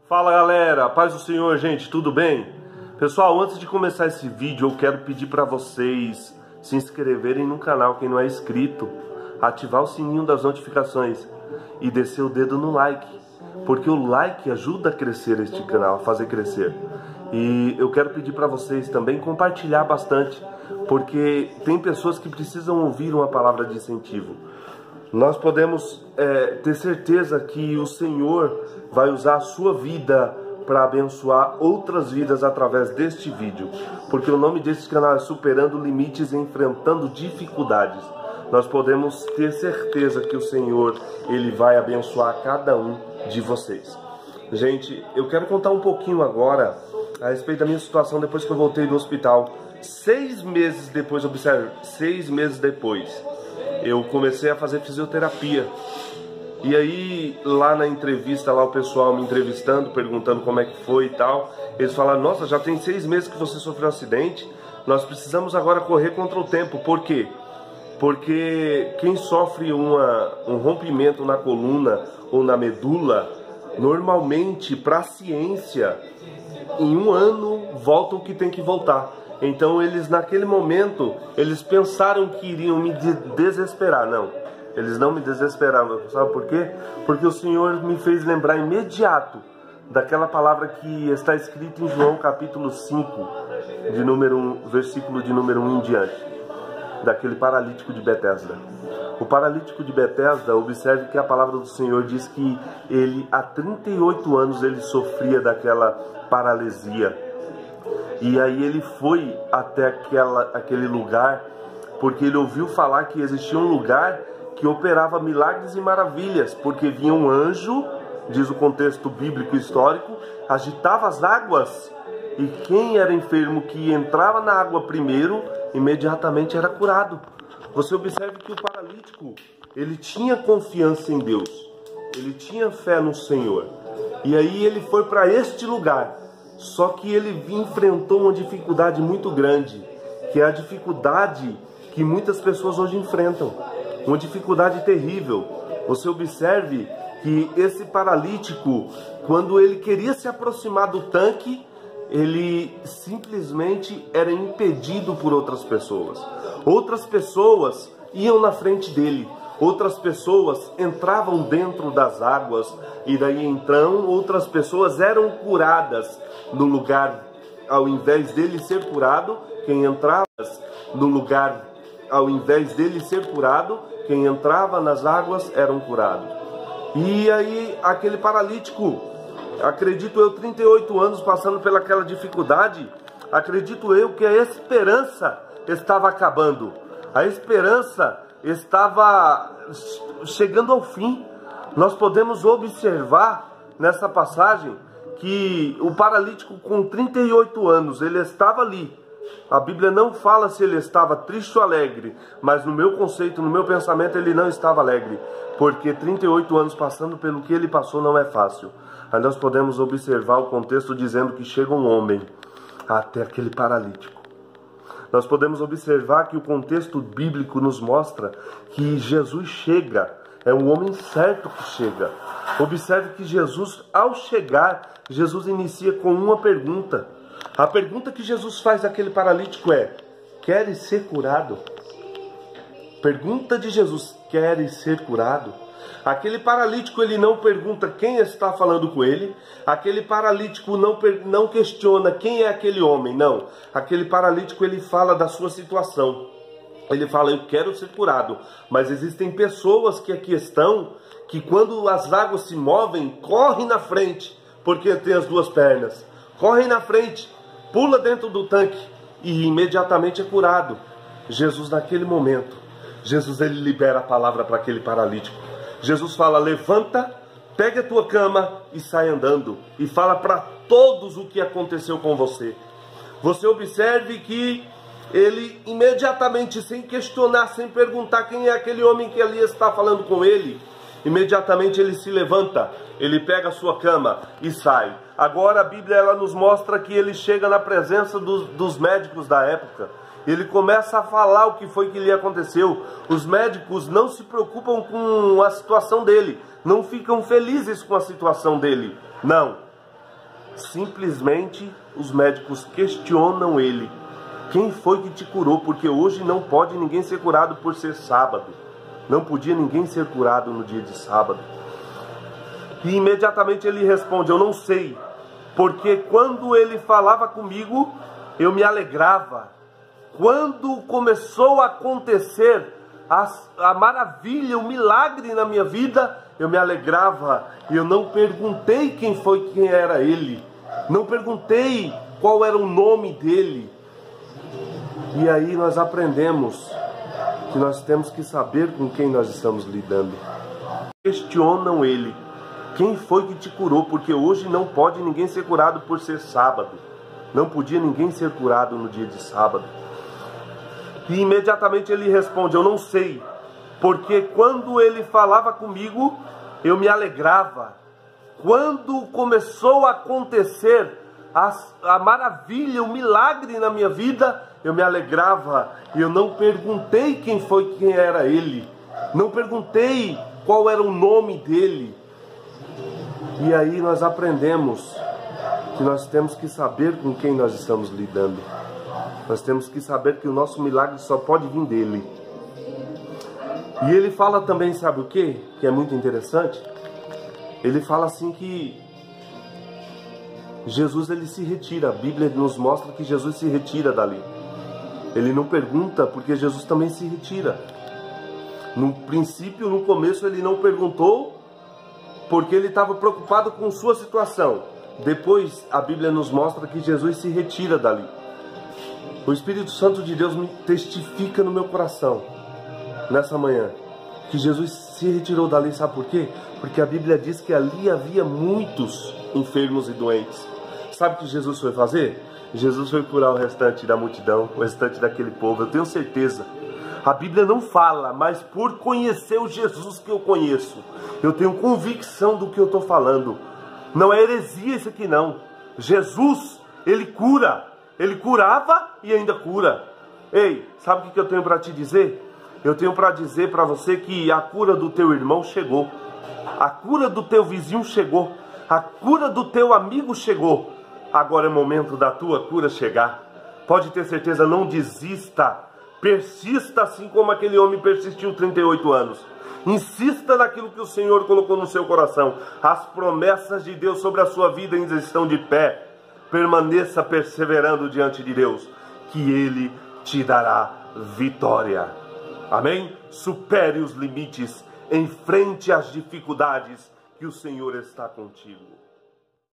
Fala galera, paz do Senhor, gente, tudo bem? Pessoal, antes de começar esse vídeo eu quero pedir para vocês se inscreverem no canal, quem não é inscrito, ativar o sininho das notificações e descer o dedo no like, porque o like ajuda a crescer este canal, a fazer crescer. E eu quero pedir para vocês também compartilhar bastante, porque tem pessoas que precisam ouvir uma palavra de incentivo. Nós podemos ter certeza que o Senhor vai usar a sua vida para abençoar outras vidas através deste vídeo, porque o nome deste canal é Superando Limites e Enfrentando Dificuldades. Nós podemos ter certeza que o Senhor, Ele vai abençoar cada um de vocês. Gente, eu quero contar um pouquinho agora a respeito da minha situação depois que eu voltei do hospital. 6 meses depois, observe, 6 meses depois, eu comecei a fazer fisioterapia. E aí, lá na entrevista, lá o pessoal me entrevistando, perguntando como é que foi e tal, eles falaram: nossa, já tem 6 meses que você sofreu um acidente, nós precisamos agora correr contra o tempo. Por quê? Porque quem sofre um rompimento na coluna ou na medula, normalmente, para a ciência, em 1 ano volta o que tem que voltar. Então eles, naquele momento, eles pensaram que iriam me desesperar. Não, eles não me desesperaram. Sabe por quê? Porque o Senhor me fez lembrar imediato daquela palavra que está escrita em João capítulo 5, versículo de número 1 em diante, daquele paralítico de Betesda. O paralítico de Betesda, observe que a palavra do Senhor diz que ele, há 38 anos, ele sofria daquela paralisia. E aí ele foi até aquele lugar, porque ele ouviu falar que existia um lugar que operava milagres e maravilhas, porque vinha um anjo, diz o contexto bíblico histórico, agitava as águas, e quem era enfermo que entrava na água primeiro, imediatamente era curado. Você observe que o paralítico, ele tinha confiança em Deus, ele tinha fé no Senhor, e aí ele foi para este lugar. Só que ele enfrentou uma dificuldade muito grande, que é a dificuldade que muitas pessoas hoje enfrentam, uma dificuldade terrível. Você observe que esse paralítico, quando ele queria se aproximar do tanque, ele simplesmente era impedido por outras pessoas. Outras pessoas iam na frente dele, outras pessoas entravam dentro das águas, e daí então outras pessoas eram curadas no lugar. Ao invés dele ser curado, quem entrava no lugar, ao invés dele ser curado, quem entrava nas águas eram curados. E aí aquele paralítico, acredito eu, 38 anos passando pelaquela dificuldade, acredito eu que a esperança estava acabando, a esperança estava chegando ao fim. Nós podemos observar nessa passagem que o paralítico com 38 anos, ele estava ali. A Bíblia não fala se ele estava triste ou alegre, mas no meu conceito, no meu pensamento, ele não estava alegre, porque 38 anos passando pelo que ele passou não é fácil. Aí nós podemos observar o contexto dizendo que chega um homem até aquele paralítico. Nós podemos observar que o contexto bíblico nos mostra que Jesus chega, é o homem certo que chega. Observe que Jesus, ao chegar, Jesus inicia com uma pergunta. A pergunta que Jesus faz àquele paralítico é: queres ser curado? Pergunta de Jesus: queres ser curado? Aquele paralítico, ele não pergunta quem está falando com ele. Aquele paralítico não questiona quem é aquele homem, não. Aquele paralítico, ele fala da sua situação. Ele fala: eu quero ser curado. Mas existem pessoas que aqui estão, que quando as águas se movem, correm na frente, porque tem as 2 pernas. Correm na frente, pula dentro do tanque e imediatamente é curado. Jesus, naquele momento, Jesus, ele libera a palavra para aquele paralítico. Jesus fala: levanta, pega a tua cama e sai andando. E fala para todos o que aconteceu com você. Você observe que ele imediatamente, sem questionar, sem perguntar quem é aquele homem que ali está falando com ele, imediatamente ele se levanta, ele pega a sua cama e sai. Agora a Bíblia, ela nos mostra que ele chega na presença dos médicos da época. Ele começa a falar o que foi que lhe aconteceu. Os médicos não se preocupam com a situação dele, não ficam felizes com a situação dele. Não, Simplesmente os médicos questionam ele: quem foi que te curou? Porque hoje não pode ninguém ser curado por ser sábado. Não podia ninguém ser curado no dia de sábado. E imediatamente ele responde: eu não sei, porque quando ele falava comigo, eu me alegrava. Quando começou a acontecer a maravilha, o milagre na minha vida, eu me alegrava. E eu não perguntei quem era ele. Não perguntei qual era o nome dele. E aí nós aprendemos que nós temos que saber com quem nós estamos lidando. Questionam ele: quem foi que te curou? Porque hoje não pode ninguém ser curado por ser sábado. Não podia ninguém ser curado no dia de sábado. E imediatamente ele responde: eu não sei, porque quando ele falava comigo, eu me alegrava. Quando começou a acontecer a maravilha, o milagre na minha vida, eu me alegrava. E eu não perguntei quem era ele. Não perguntei qual era o nome dele. E aí nós aprendemos que nós temos que saber com quem nós estamos lidando. Nós temos que saber que o nosso milagre só pode vir dele. E ele fala também, sabe o quê? Que é muito interessante. Ele fala assim que Jesus, ele se retira. A Bíblia nos mostra que Jesus se retira dali. Ele não pergunta, porque Jesus também se retira. No princípio, no começo, ele não perguntou, porque ele estava preocupado com sua situação. Depois, a Bíblia nos mostra que Jesus se retira dali. O Espírito Santo de Deus me testifica no meu coração, nessa manhã, que Jesus se retirou dali, sabe por quê? Porque a Bíblia diz que ali havia muitos enfermos e doentes. Sabe o que Jesus foi fazer? Jesus foi curar o restante da multidão, o restante daquele povo, eu tenho certeza. A Bíblia não fala, mas por conhecer o Jesus que eu conheço, eu tenho convicção do que eu estou falando. Não é heresia isso aqui não. Jesus, ele cura. Ele curava e ainda cura. Ei, sabe o que eu tenho para te dizer? Eu tenho para dizer para você que a cura do teu irmão chegou. A cura do teu vizinho chegou. A cura do teu amigo chegou. Agora é momento da tua cura chegar. Pode ter certeza, não desista. Persista assim como aquele homem persistiu 38 anos. Insista naquilo que o Senhor colocou no seu coração. As promessas de Deus sobre a sua vida ainda estão de pé. Permaneça perseverando diante de Deus, que Ele te dará vitória. Amém? Supere os limites, enfrente as dificuldades, que o Senhor está contigo.